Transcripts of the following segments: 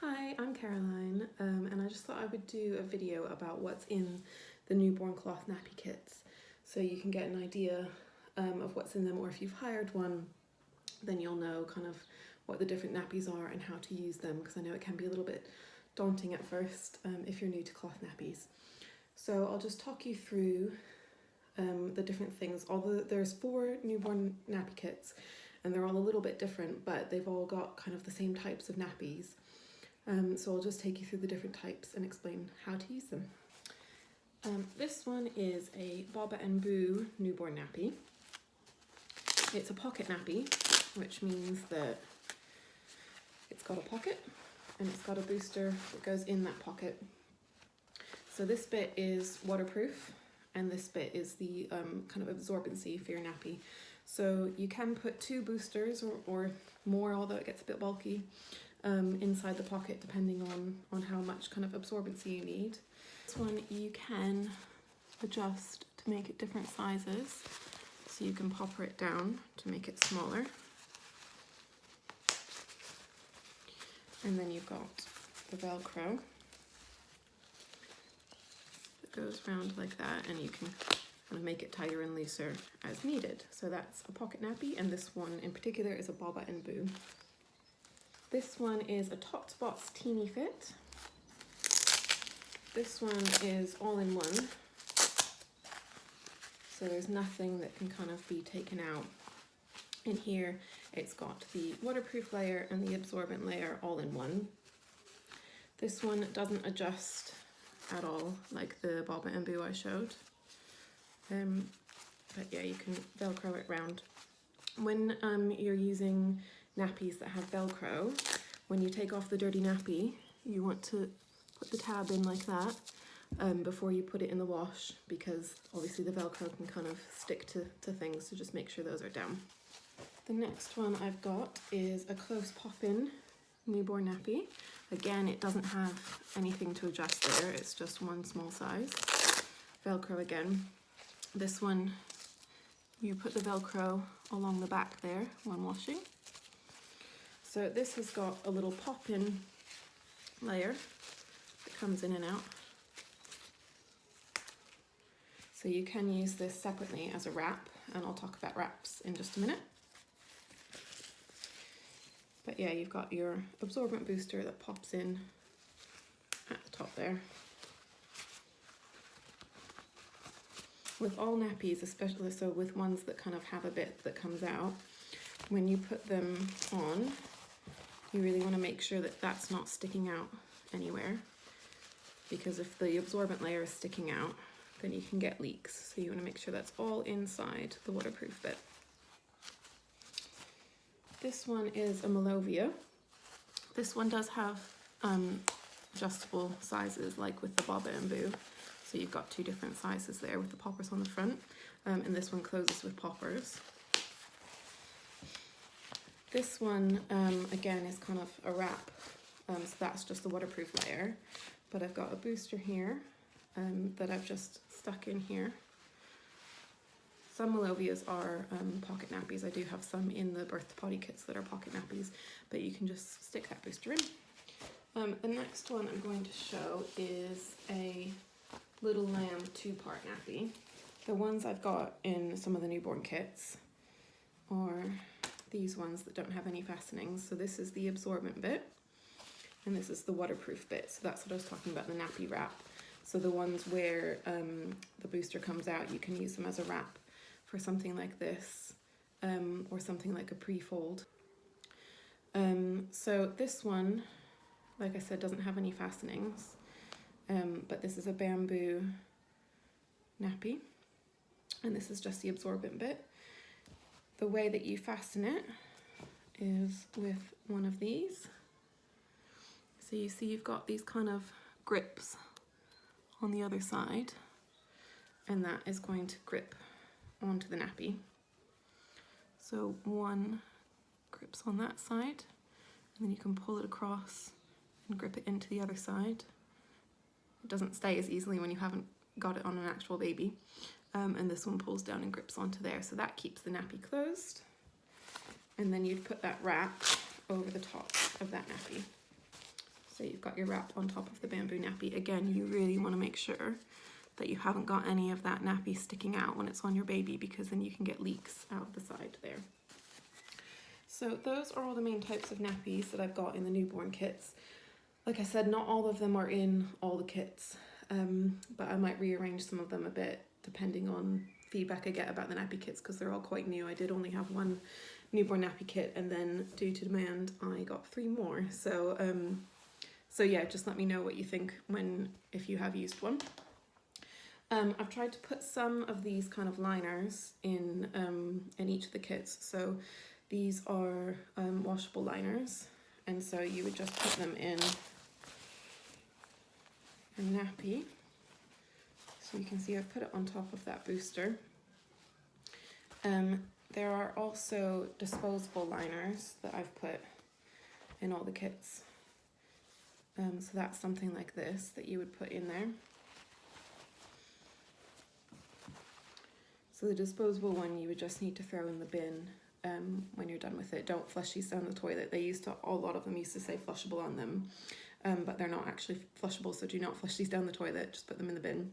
Hi, I'm Caroline, and I just thought I would do a video about what's in the newborn cloth nappy kits, so you can get an idea of what's in them, or if you've hired one, then you'll know kind of what the different nappies are and how to use them, because I know it can be a little bit daunting at first if you're new to cloth nappies. So I'll just talk you through the different things. There's 4 newborn nappy kits, and they're all a little bit different, but they've all got kind of the same types of nappies. So I'll just take you through the different types and explain how to use them. This one is a Baba and Boo newborn nappy. It's a pocket nappy, which means that it's got a pocket and it's got a booster that goes in that pocket. So this bit is waterproof and this bit is the kind of absorbency for your nappy. So you can put 2 boosters or more, although it gets a bit bulky, inside the pocket depending on how much kind of absorbency you need. This one you can adjust to make it different sizes, so you can popper it down to make it smaller. And then you've got the Velcro that goes around like that, and you can kind of make it tighter and looser as needed. So that's a pocket nappy, and this one in particular is a Baba and Boo. This one is a Tots Bots Teeny Fit. This one is all-in-one, so there's nothing that can kind of be taken out. In here, it's got the waterproof layer and the absorbent layer all in one. This one doesn't adjust at all, like the Baba and Boo I showed. But yeah, you can Velcro it round. When you're using nappies that have Velcro, when you take off the dirty nappy, you want to put the tab in like that before you put it in the wash, because obviously the Velcro can kind of stick to things, so just make sure those are down. The next one I've got is a close pop-in newborn nappy. Again, it doesn't have anything to adjust there, it's just one small size. Velcro again. This one, you put the Velcro along the back there when washing. So this has got a little pop-in layer that comes in and out. So you can use this separately as a wrap, and I'll talk about wraps in just a minute. But yeah, you've got your absorbent booster that pops in at the top there. With all nappies, especially so with ones that kind of have a bit that comes out, when you put them on, you really want to make sure that that's not sticking out anywhere, because if the absorbent layer is sticking out, then you can get leaks. So you want to make sure that's all inside the waterproof bit. This one is a Malovia. This one does have adjustable sizes like with the Baba and Boo. So you've got 2 different sizes there with the poppers on the front, and this one closes with poppers. This one, again, is kind of a wrap, so that's just the waterproof layer, but I've got a booster here that I've just stuck in here. Some Malovias are pocket nappies. I do have some in the birth to potty kits that are pocket nappies, but you can just stick that booster in. The next one I'm going to show is a Little Lamb 2-part nappy. The ones I've got in some of the newborn kits are these ones that don't have any fastenings. So this is the absorbent bit, and this is the waterproof bit. So that's what I was talking about, the nappy wrap. So the ones where the booster comes out, you can use them as a wrap for something like this, or something like a pre-fold. So this one, like I said, doesn't have any fastenings, but this is a bamboo nappy, and this is just the absorbent bit. The way that you fasten it is with one of these. So you see you've got these kind of grips on the other side, and that is going to grip onto the nappy. So one grips on that side, and then you can pull it across and grip it into the other side. It doesn't stay as easily when you haven't got it on an actual baby. And this one pulls down and grips onto there, so that keeps the nappy closed. And then you'd put that wrap over the top of that nappy. So you've got your wrap on top of the bamboo nappy. Again, you really want to make sure that you haven't got any of that nappy sticking out when it's on your baby, because then you can get leaks out of the side there. So those are all the main types of nappies that I've got in the newborn kits. Like I said, not all of them are in all the kits, but I might rearrange some of them a bit depending on feedback I get about the nappy kits, because they're all quite new. I did only have one newborn nappy kit, and then due to demand I got 3 more. So yeah, just let me know what you think if you have used one. I've tried to put some of these kind of liners in each of the kits. So these are washable liners, and so you would just put them in a nappy. So you can see I've put it on top of that booster. There are also disposable liners that I've put in all the kits. So that's something like this that you would put in there. So the disposable one you would just need to throw in the bin when you're done with it. Don't flush these down the toilet. A lot of them used to say flushable on them, but they're not actually flushable, so do not flush these down the toilet, just put them in the bin.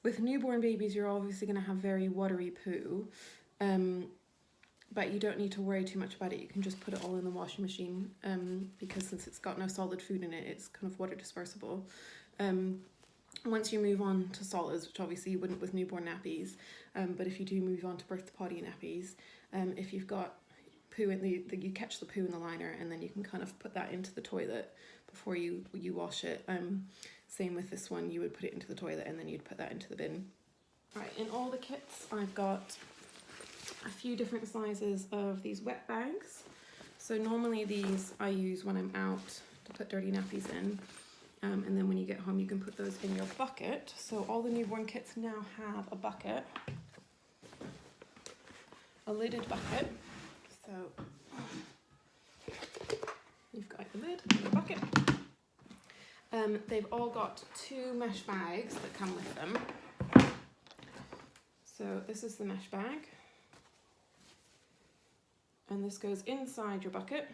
With newborn babies, you're obviously going to have very watery poo, but you don't need to worry too much about it. You can just put it all in the washing machine, because since it's got no solid food in it, it's kind of water dispersible. Once you move on to solids, which obviously you wouldn't with newborn nappies, but if you do move on to birth to potty nappies, if you've got poo in you catch the poo in the liner, and then you can kind of put that into the toilet before you wash it. Same with this one, you would put it into the toilet and then you'd put that into the bin. Right, in all the kits I've got a few different sizes of these wet bags. So normally these I use when I'm out to put dirty nappies in, and then when you get home you can put those in your bucket. So all the newborn kits now have a bucket, a lidded bucket. So you've got your lid and your bucket. They've all got 2 mesh bags that come with them. So this is the mesh bag, and this goes inside your bucket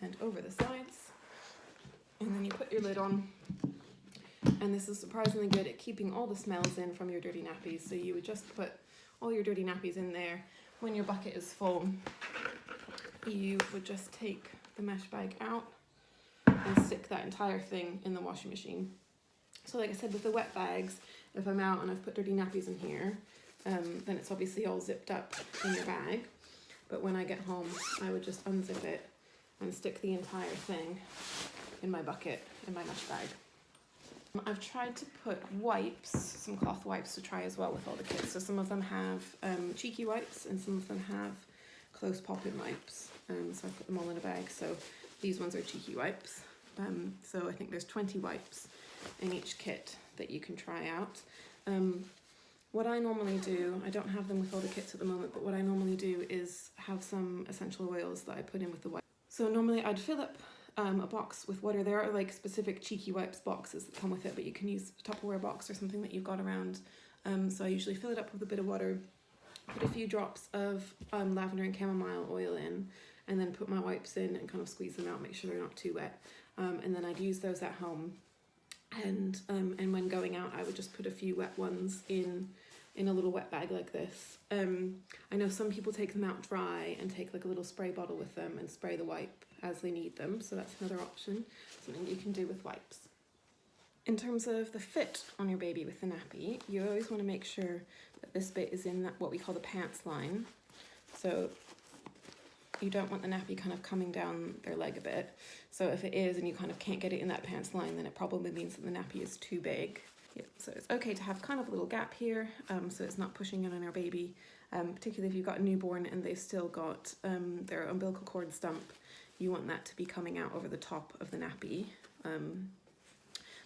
and over the sides, and then you put your lid on. And this is surprisingly good at keeping all the smells in from your dirty nappies. So you would just put all your dirty nappies in there. When your bucket is full, you would just take the mesh bag out and stick that entire thing in the washing machine. So like I said, with the wet bags, if I'm out and I've put dirty nappies in here, then it's obviously all zipped up in your bag. But when I get home, I would just unzip it and stick the entire thing in my bucket, in my mesh bag. I've tried to put wipes, some cloth wipes to try as well with all the kits. So some of them have cheeky wipes and some of them have close pop-in wipes. So I put them all in a bag. So these ones are cheeky wipes. So I think there's 20 wipes in each kit that you can try out. What I normally do, I don't have them with all the kits at the moment, but what I normally do is have some essential oils that I put in with the wipes. So normally I'd fill up a box with water. There are like specific cheeky wipes boxes that come with it, but you can use a Tupperware box or something that you've got around. So I usually fill it up with a bit of water, put a few drops of lavender and chamomile oil in, and then put my wipes in and kind of squeeze them out, make sure they're not too wet. And then I'd use those at home. And when going out, I would just put a few wet ones in a little wet bag like this. I know some people take them out dry and take like a little spray bottle with them and spray the wipe as they need them. So that's another option, something you can do with wipes. In terms of the fit on your baby with the nappy, you always want to make sure that this bit is in that what we call the pants line. So you don't want the nappy kind of coming down their leg a bit. So if it is and you kind of can't get it in that pants line, then it probably means that the nappy is too big. Yeah, so it's okay to have kind of a little gap here, so it's not pushing in on our baby, particularly if you've got a newborn and they've still got their umbilical cord stump. You want that to be coming out over the top of the nappy.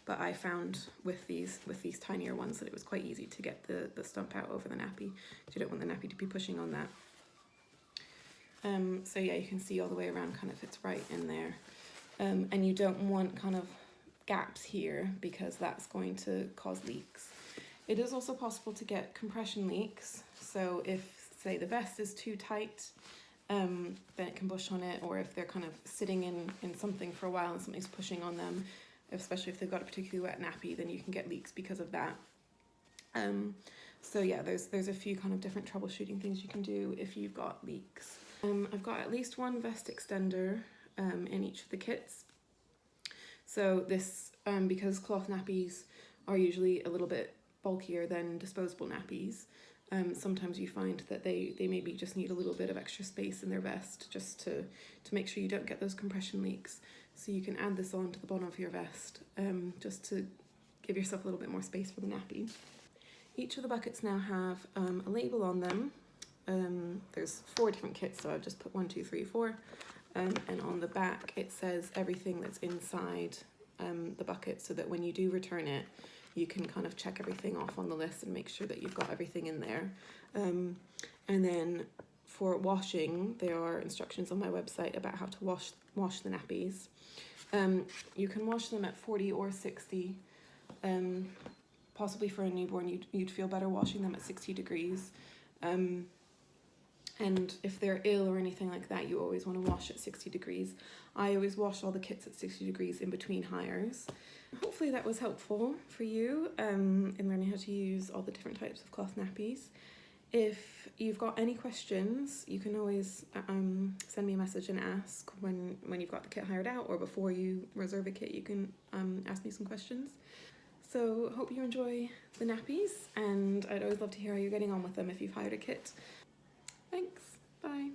But I found with these tinier ones that it was quite easy to get the stump out over the nappy. You don't want the nappy to be pushing on that. So yeah, you can see all the way around kind of fits right in there. And you don't want kind of gaps here because that's going to cause leaks. It is also possible to get compression leaks. So if, say, the vest is too tight, then it can bush on it, or if they're kind of sitting in something for a while and something's pushing on them, especially if they've got a particularly wet nappy, then you can get leaks because of that. So yeah, there's a few kind of different troubleshooting things you can do if you've got leaks. I've got at least one vest extender in each of the kits. So this, because cloth nappies are usually a little bit bulkier than disposable nappies, sometimes you find that they maybe just need a little bit of extra space in their vest just to make sure you don't get those compression leaks. So you can add this on to the bottom of your vest just to give yourself a little bit more space for the nappy. Each of the buckets now have a label on them. There's 4 different kits, so I've just put 1, 2, 3, 4. And on the back it says everything that's inside the bucket, so that when you do return it, you can kind of check everything off on the list and make sure that you've got everything in there. And then for washing, there are instructions on my website about how to wash the nappies. You can wash them at 40 or 60. Possibly for a newborn, you'd feel better washing them at 60 degrees. And if they're ill or anything like that, you always want to wash at 60 degrees. I always wash all the kits at 60 degrees in between hires. Hopefully that was helpful for you in learning how to use all the different types of cloth nappies. If you've got any questions, you can always send me a message and ask when you've got the kit hired out, or before you reserve a kit, you can ask me some questions. So hope you enjoy the nappies, and I'd always love to hear how you're getting on with them if you've hired a kit. Thanks, bye.